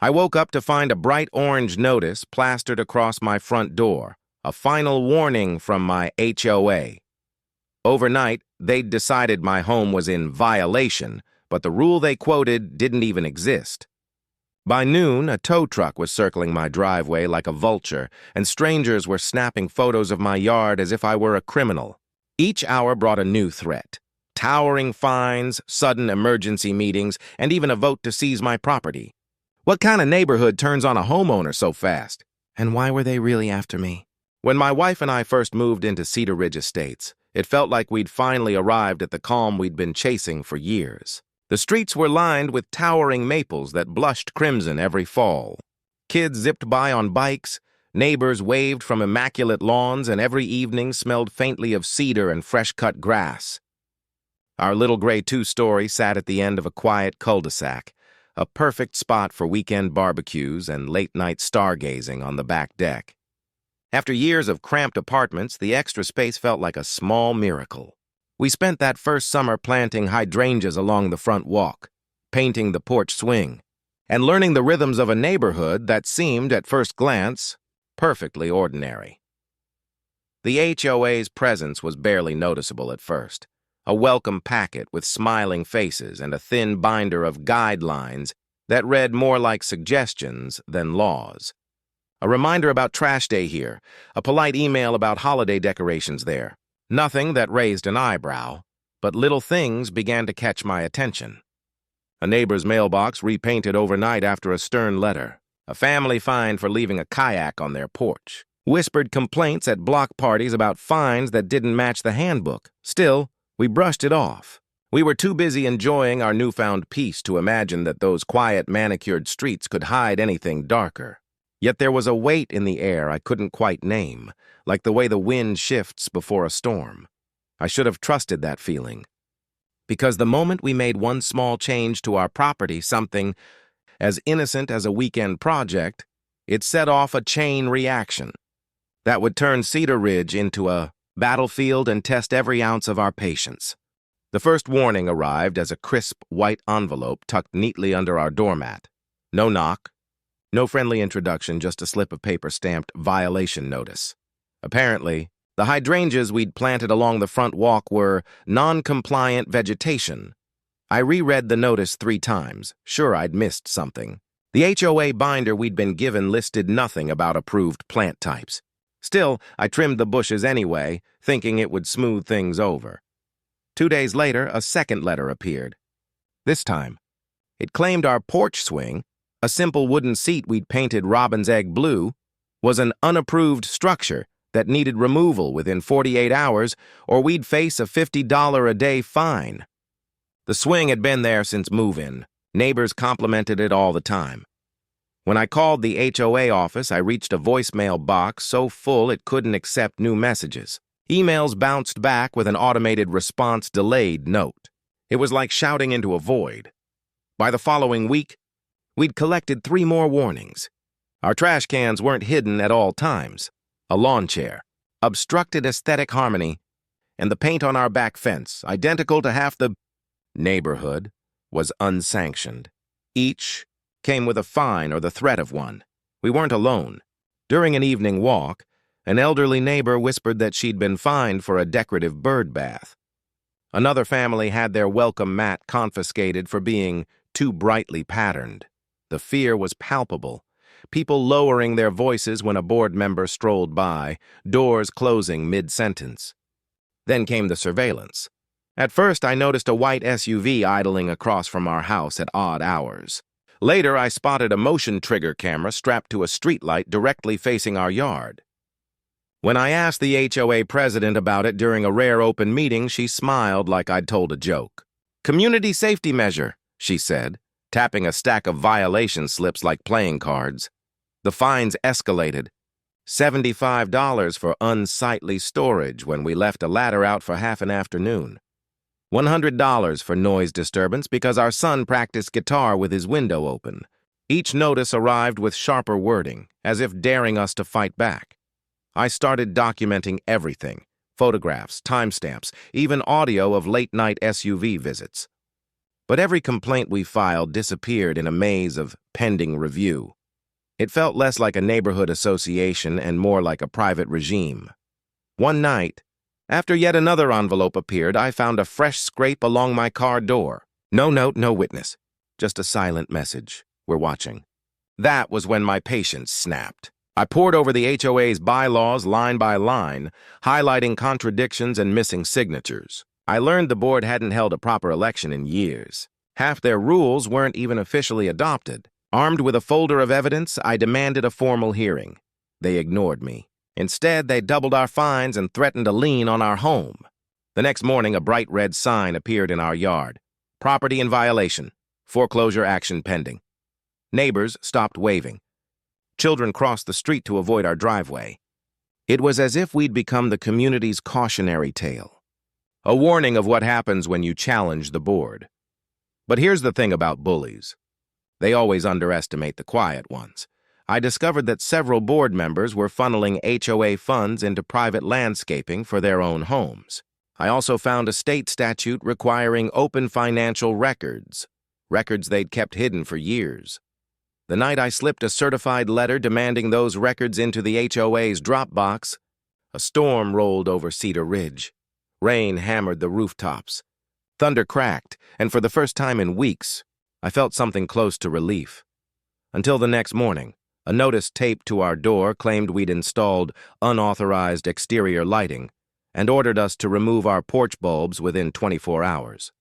I woke up to find a bright orange notice plastered across my front door, a final warning from my HOA. Overnight, they'd decided my home was in violation, but the rule they quoted didn't even exist. By noon, a tow truck was circling my driveway like a vulture, and strangers were snapping photos of my yard as if I were a criminal. Each hour brought a new threat: towering fines, sudden emergency meetings, and even a vote to seize my property. What kind of neighborhood turns on a homeowner so fast? And why were they really after me? When my wife and I first moved into Cedar Ridge Estates, it felt like we'd finally arrived at the calm we'd been chasing for years. The streets were lined with towering maples that blushed crimson every fall. Kids zipped by on bikes, neighbors waved from immaculate lawns, and every evening smelled faintly of cedar and fresh-cut grass. Our little gray two-story sat at the end of a quiet cul-de-sac, a perfect spot for weekend barbecues and late-night stargazing on the back deck. After years of cramped apartments, the extra space felt like a small miracle. We spent that first summer planting hydrangeas along the front walk, painting the porch swing, and learning the rhythms of a neighborhood that seemed, at first glance, perfectly ordinary. The HOA's presence was barely noticeable at first, a welcome packet with smiling faces and a thin binder of guidelines that read more like suggestions than laws. A reminder about trash day here, a polite email about holiday decorations there. Nothing that raised an eyebrow, but little things began to catch my attention. A neighbor's mailbox repainted overnight after a stern letter. A family fined for leaving a kayak on their porch. Whispered complaints at block parties about fines that didn't match the handbook. Still, we brushed it off. We were too busy enjoying our newfound peace to imagine that those quiet, manicured streets could hide anything darker. Yet there was a weight in the air I couldn't quite name, like the way the wind shifts before a storm. I should have trusted that feeling. Because the moment we made one small change to our property, something as innocent as a weekend project, it set off a chain reaction that would turn Cedar Ridge into a battlefield and test every ounce of our patience. The first warning arrived as a crisp white envelope tucked neatly under our doormat. No knock. No friendly introduction, just a slip of paper stamped violation notice. Apparently, the hydrangeas we'd planted along the front walk were non-compliant vegetation. I reread the notice 3 times, sure I'd missed something. The HOA binder we'd been given listed nothing about approved plant types. Still, I trimmed the bushes anyway, thinking it would smooth things over. 2 days later, a second letter appeared. This time, it claimed our porch swing, a simple wooden seat we'd painted robin's egg blue, was an unapproved structure that needed removal within 48 hours or we'd face a $50 a day fine. The swing had been there since move-in. Neighbors complimented it all the time. When I called the HOA office, I reached a voicemail box so full it couldn't accept new messages. Emails bounced back with an automated response delayed note. It was like shouting into a void. By the following week, we'd collected 3 more warnings. Our trash cans weren't hidden at all times. A lawn chair, obstructed aesthetic harmony, and the paint on our back fence, identical to half the neighborhood, was unsanctioned. Each came with a fine or the threat of one. We weren't alone. During an evening walk, an elderly neighbor whispered that she'd been fined for a decorative bird bath. Another family had their welcome mat confiscated for being too brightly patterned. The fear was palpable. People lowering their voices when a board member strolled by, doors closing mid-sentence. Then came the surveillance. At first, I noticed a white SUV idling across from our house at odd hours. Later, I spotted a motion trigger camera strapped to a streetlight directly facing our yard. When I asked the HOA president about it during a rare open meeting, she smiled like I'd told a joke. "Community safety measure," she said, tapping a stack of violation slips like playing cards. The fines escalated. $75 for unsightly storage when we left a ladder out for half an afternoon. $100 for noise disturbance because our son practiced guitar with his window open. Each notice arrived with sharper wording, as if daring us to fight back. I started documenting everything: photographs, timestamps, even audio of late-night SUV visits. But every complaint we filed disappeared in a maze of pending review. It felt less like a neighborhood association and more like a private regime. One night, after yet another envelope appeared, I found a fresh scrape along my car door. No note, no witness. Just a silent message. We're watching. That was when my patience snapped. I pored over the HOA's bylaws line by line, highlighting contradictions and missing signatures. I learned the board hadn't held a proper election in years. Half their rules weren't even officially adopted. Armed with a folder of evidence, I demanded a formal hearing. They ignored me. Instead, they doubled our fines and threatened a lien on our home. The next morning, a bright red sign appeared in our yard. Property in violation. Foreclosure action pending. Neighbors stopped waving. Children crossed the street to avoid our driveway. It was as if we'd become the community's cautionary tale. A warning of what happens when you challenge the board. But here's the thing about bullies. They always underestimate the quiet ones. I discovered that several board members were funneling HOA funds into private landscaping for their own homes. I also found a state statute requiring open financial records they'd kept hidden for years. The night I slipped a certified letter demanding those records into the HOA's Dropbox, a storm rolled over Cedar Ridge. Rain hammered the rooftops. Thunder cracked, and for the first time in weeks, I felt something close to relief. Until the next morning, a notice taped to our door claimed we'd installed unauthorized exterior lighting and ordered us to remove our porch bulbs within 24 hours.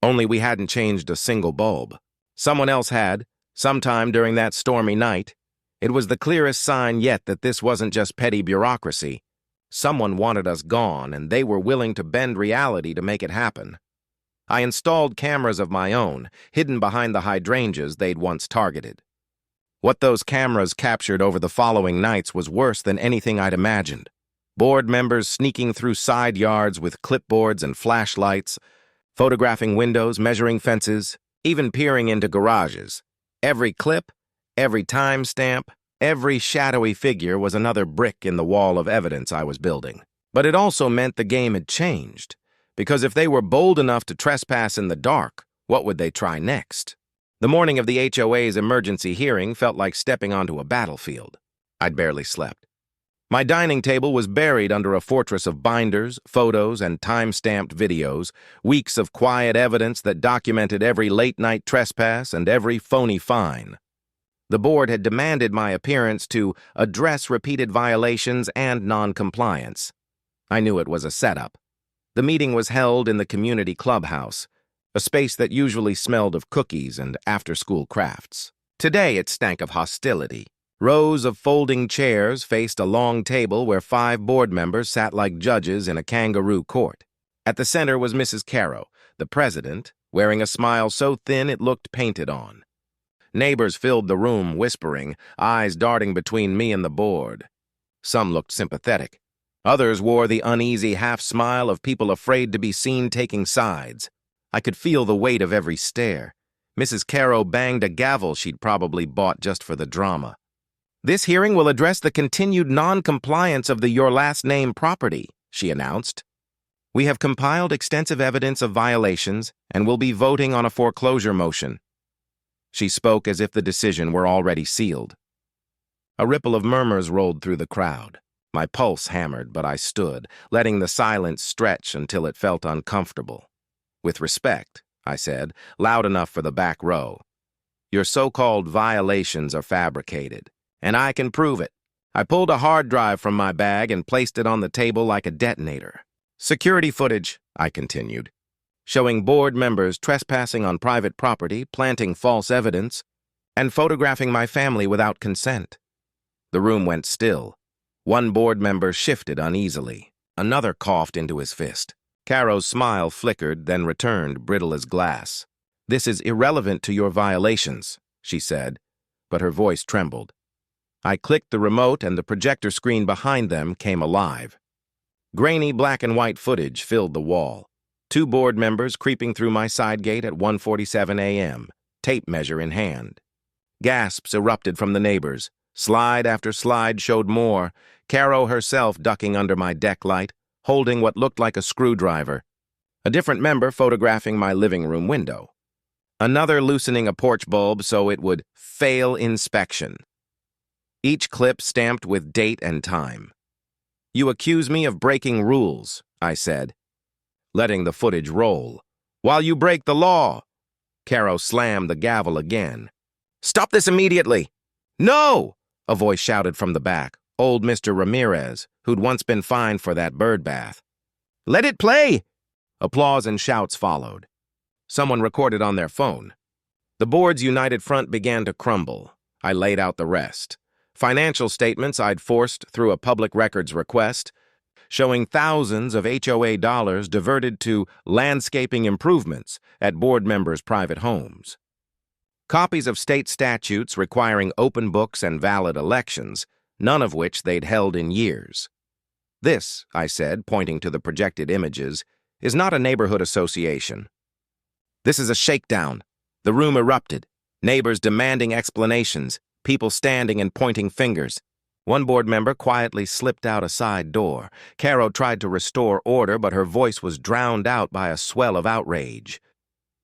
Only we hadn't changed a single bulb. Someone else had, sometime during that stormy night. It was the clearest sign yet that this wasn't just petty bureaucracy. Someone wanted us gone, and they were willing to bend reality to make it happen. I installed cameras of my own, hidden behind the hydrangeas they'd once targeted. What those cameras captured over the following nights was worse than anything I'd imagined. Board members sneaking through side yards with clipboards and flashlights, photographing windows, measuring fences, even peering into garages. Every clip, every timestamp, every shadowy figure was another brick in the wall of evidence I was building. But it also meant the game had changed, because if they were bold enough to trespass in the dark, what would they try next? The morning of the HOA's emergency hearing felt like stepping onto a battlefield. I'd barely slept. My dining table was buried under a fortress of binders, photos, and time-stamped videos, weeks of quiet evidence that documented every late-night trespass and every phony fine. The board had demanded my appearance to address repeated violations and non-compliance. I knew it was a setup. The meeting was held in the community clubhouse, a space that usually smelled of cookies and after-school crafts. Today it stank of hostility. Rows of folding chairs faced a long table where 5 board members sat like judges in a kangaroo court. At the center was Mrs. Caro, the president, wearing a smile so thin it looked painted on. Neighbors filled the room, whispering, eyes darting between me and the board. Some looked sympathetic. Others wore the uneasy half-smile of people afraid to be seen taking sides. I could feel the weight of every stare. Mrs. Caro banged a gavel she'd probably bought just for the drama. "This hearing will address the continued non-compliance of the Your Last Name property," she announced. "We have compiled extensive evidence of violations and will be voting on a foreclosure motion." She spoke as if the decision were already sealed. A ripple of murmurs rolled through the crowd. My pulse hammered, but I stood, letting the silence stretch until it felt uncomfortable. "With respect," I said, loud enough for the back row. "Your so-called violations are fabricated, and I can prove it." I pulled a hard drive from my bag and placed it on the table like a detonator. "Security footage," I continued, "showing board members trespassing on private property, planting false evidence, and photographing my family without consent." The room went still. One board member shifted uneasily. Another coughed into his fist. Caro's smile flickered, then returned, brittle as glass. "This is irrelevant to your violations," she said, but her voice trembled. I clicked the remote and the projector screen behind them came alive. Grainy black and white footage filled the wall. 2 board members creeping through my side gate at 1:47 a.m., tape measure in hand. Gasps erupted from the neighbors. Slide after slide showed more, Caro herself ducking under my deck light, holding what looked like a screwdriver. A different member photographing my living room window. Another loosening a porch bulb so it would fail inspection. Each clip stamped with date and time. "You accuse me of breaking rules," I said, letting the footage roll. "While you break the law." Caro slammed the gavel again. "Stop this immediately!" "No!" a voice shouted from the back, old Mr. Ramirez, who'd once been fined for that bird bath. "Let it play!" Applause and shouts followed. Someone recorded on their phone. The board's united front began to crumble. I laid out the rest. Financial statements I'd forced through a public records request, showing thousands of HOA dollars diverted to landscaping improvements at board members' private homes. Copies of state statutes requiring open books and valid elections, none of which they'd held in years. "This," I said, pointing to the projected images, "is not a neighborhood association. This is a shakedown." The room erupted, neighbors demanding explanations, people standing and pointing fingers. One board member quietly slipped out a side door. Caro tried to restore order, but her voice was drowned out by a swell of outrage.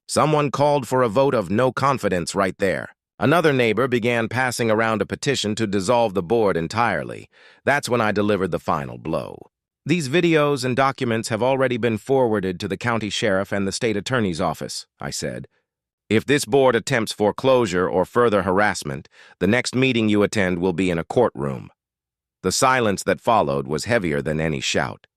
Someone called for a vote of no confidence right there. Another neighbor began passing around a petition to dissolve the board entirely. That's when I delivered the final blow. "These videos and documents have already been forwarded to the county sheriff and the state attorney's office," I said. "If this board attempts foreclosure or further harassment, the next meeting you attend will be in a courtroom." The silence that followed was heavier than any shout.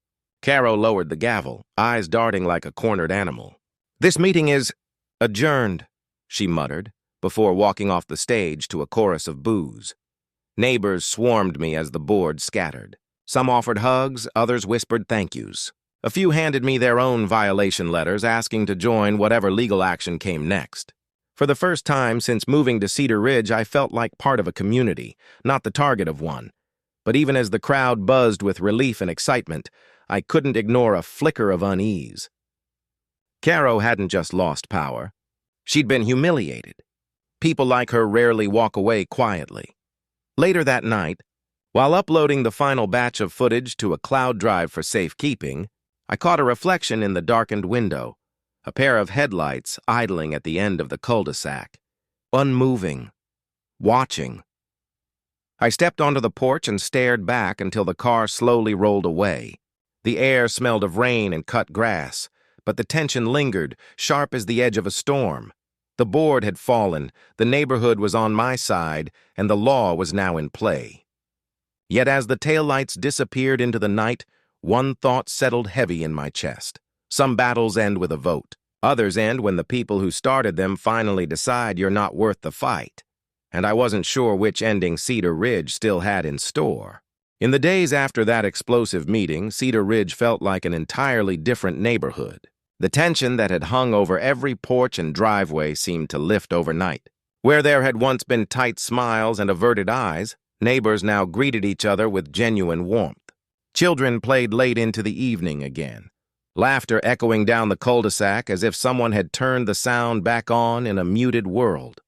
Caro lowered the gavel, eyes darting like a cornered animal. "This meeting is adjourned," she muttered, before walking off the stage to a chorus of boos. Neighbors swarmed me as the board scattered. Some offered hugs, others whispered thank yous. A few handed me their own violation letters asking to join whatever legal action came next. For the first time since moving to Cedar Ridge, I felt like part of a community, not the target of one. But even as the crowd buzzed with relief and excitement, I couldn't ignore a flicker of unease. Caro hadn't just lost power. She'd been humiliated. People like her rarely walk away quietly. Later that night, while uploading the final batch of footage to a cloud drive for safekeeping, I caught a reflection in the darkened window, a pair of headlights idling at the end of the cul-de-sac, unmoving, watching. I stepped onto the porch and stared back until the car slowly rolled away. The air smelled of rain and cut grass, but the tension lingered, sharp as the edge of a storm. The board had fallen, the neighborhood was on my side, and the law was now in play. Yet as the taillights disappeared into the night, one thought settled heavy in my chest. Some battles end with a vote. Others end when the people who started them finally decide you're not worth the fight. And I wasn't sure which ending Cedar Ridge still had in store. In the days after that explosive meeting, Cedar Ridge felt like an entirely different neighborhood. The tension that had hung over every porch and driveway seemed to lift overnight. Where there had once been tight smiles and averted eyes, neighbors now greeted each other with genuine warmth. Children played late into the evening again, laughter echoing down the cul-de-sac as if someone had turned the sound back on in a muted world.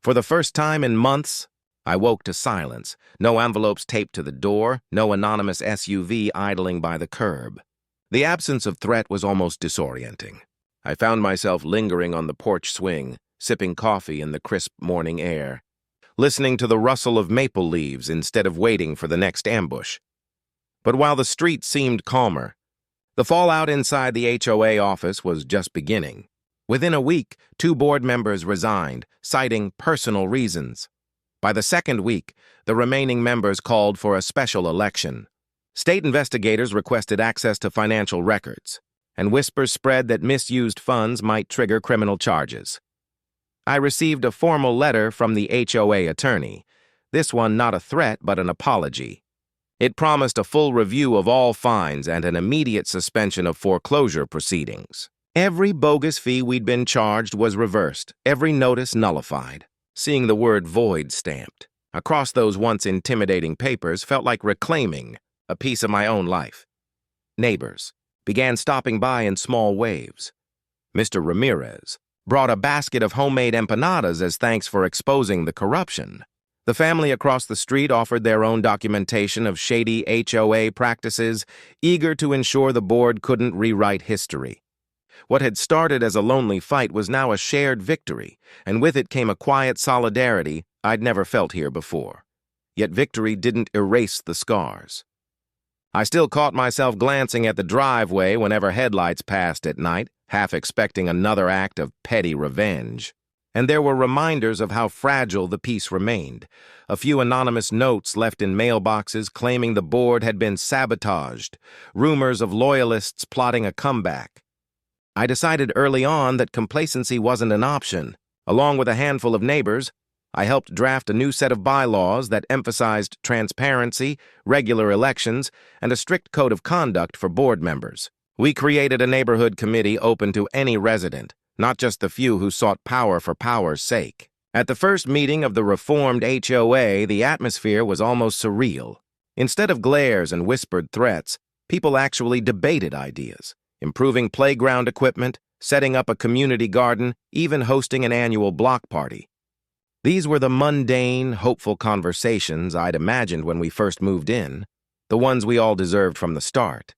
For the first time in months, I woke to silence. No envelopes taped to the door, no anonymous SUV idling by the curb. The absence of threat was almost disorienting. I found myself lingering on the porch swing, sipping coffee in the crisp morning air, listening to the rustle of maple leaves instead of waiting for the next ambush. But while the street seemed calmer, the fallout inside the HOA office was just beginning. Within a week, 2 board members resigned, citing personal reasons. By the second week, the remaining members called for a special election. State investigators requested access to financial records, and whispers spread that misused funds might trigger criminal charges. I received a formal letter from the HOA attorney, this one not a threat but an apology. It promised a full review of all fines and an immediate suspension of foreclosure proceedings. Every bogus fee we'd been charged was reversed, every notice nullified. Seeing the word void stamped across those once intimidating papers felt like reclaiming a piece of my own life. Neighbors began stopping by in small waves. Mr. Ramirez brought a basket of homemade empanadas as thanks for exposing the corruption. The family across the street offered their own documentation of shady HOA practices, eager to ensure the board couldn't rewrite history. What had started as a lonely fight was now a shared victory, and with it came a quiet solidarity I'd never felt here before. Yet victory didn't erase the scars. I still caught myself glancing at the driveway whenever headlights passed at night, half expecting another act of petty revenge. And there were reminders of how fragile the peace remained. A few anonymous notes left in mailboxes claiming the board had been sabotaged, rumors of loyalists plotting a comeback. I decided early on that complacency wasn't an option. Along with a handful of neighbors, I helped draft a new set of bylaws that emphasized transparency, regular elections, and a strict code of conduct for board members. We created a neighborhood committee open to any resident, not just the few who sought power for power's sake. At the first meeting of the reformed HOA, the atmosphere was almost surreal. Instead of glares and whispered threats, people actually debated ideas, improving playground equipment, setting up a community garden, even hosting an annual block party. These were the mundane, hopeful conversations I'd imagined when we first moved in, the ones we all deserved from the start.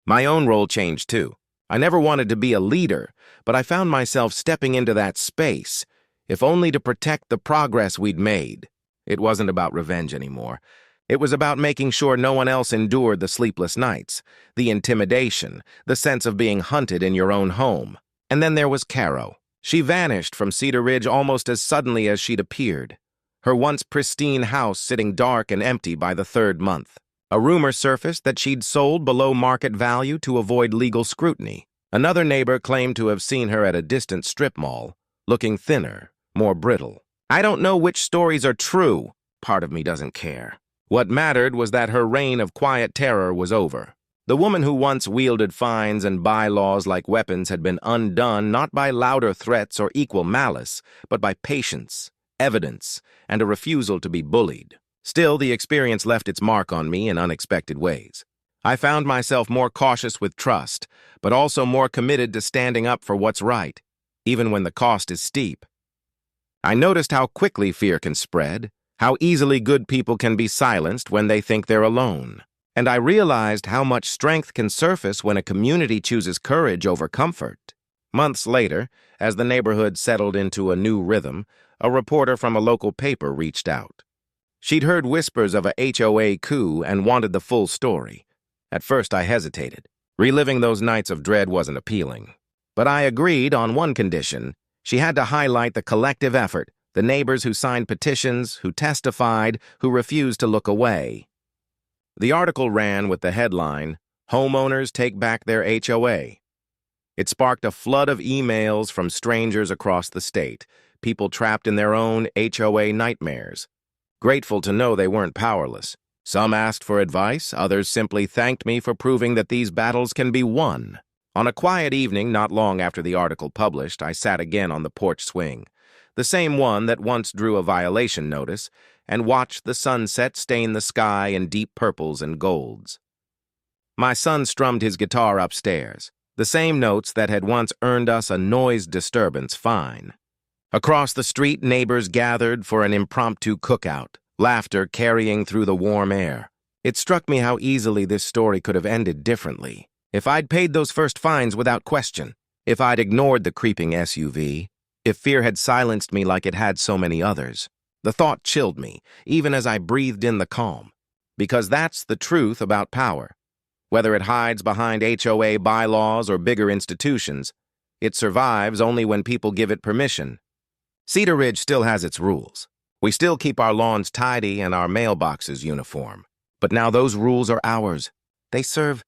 My own role changed too. I never wanted to be a leader, but I found myself stepping into that space, if only to protect the progress we'd made. It wasn't about revenge anymore. It was about making sure no one else endured the sleepless nights, the intimidation, the sense of being hunted in your own home. And then there was Caro. She vanished from Cedar Ridge almost as suddenly as she'd appeared, her once pristine house sitting dark and empty by the third month. A rumor surfaced that she'd sold below market value to avoid legal scrutiny. Another neighbor claimed to have seen her at a distant strip mall, looking thinner, more brittle. I don't know which stories are true. Part of me doesn't care. What mattered was that her reign of quiet terror was over. The woman who once wielded fines and bylaws like weapons had been undone not by louder threats or equal malice, but by patience, evidence, and a refusal to be bullied. Still, the experience left its mark on me in unexpected ways. I found myself more cautious with trust, but also more committed to standing up for what's right, even when the cost is steep. I noticed how quickly fear can spread, how easily good people can be silenced when they think they're alone. And I realized how much strength can surface when a community chooses courage over comfort. Months later, as the neighborhood settled into a new rhythm, a reporter from a local paper reached out. She'd heard whispers of a HOA coup and wanted the full story. At first, I hesitated. Reliving those nights of dread wasn't appealing. But I agreed on one condition. She had to highlight the collective effort, the neighbors who signed petitions, who testified, who refused to look away. The article ran with the headline, "Homeowners Take Back Their HOA." It sparked a flood of emails from strangers across the state, people trapped in their own HOA nightmares. Grateful to know they weren't powerless. Some asked for advice, others simply thanked me for proving that these battles can be won. On a quiet evening not long after the article published, I sat again on the porch swing, the same one that once drew a violation notice, and watched the sunset stain the sky in deep purples and golds. My son strummed his guitar upstairs, the same notes that had once earned us a noise disturbance fine. Across the street, neighbors gathered for an impromptu cookout, laughter carrying through the warm air. It struck me how easily this story could have ended differently. If I'd paid those first fines without question, if I'd ignored the creeping SUV, if fear had silenced me like it had so many others. The thought chilled me, even as I breathed in the calm. Because that's the truth about power. Whether it hides behind HOA bylaws or bigger institutions, it survives only when people give it permission. Cedar Ridge still has its rules. We still keep our lawns tidy and our mailboxes uniform. But now those rules are ours. They serve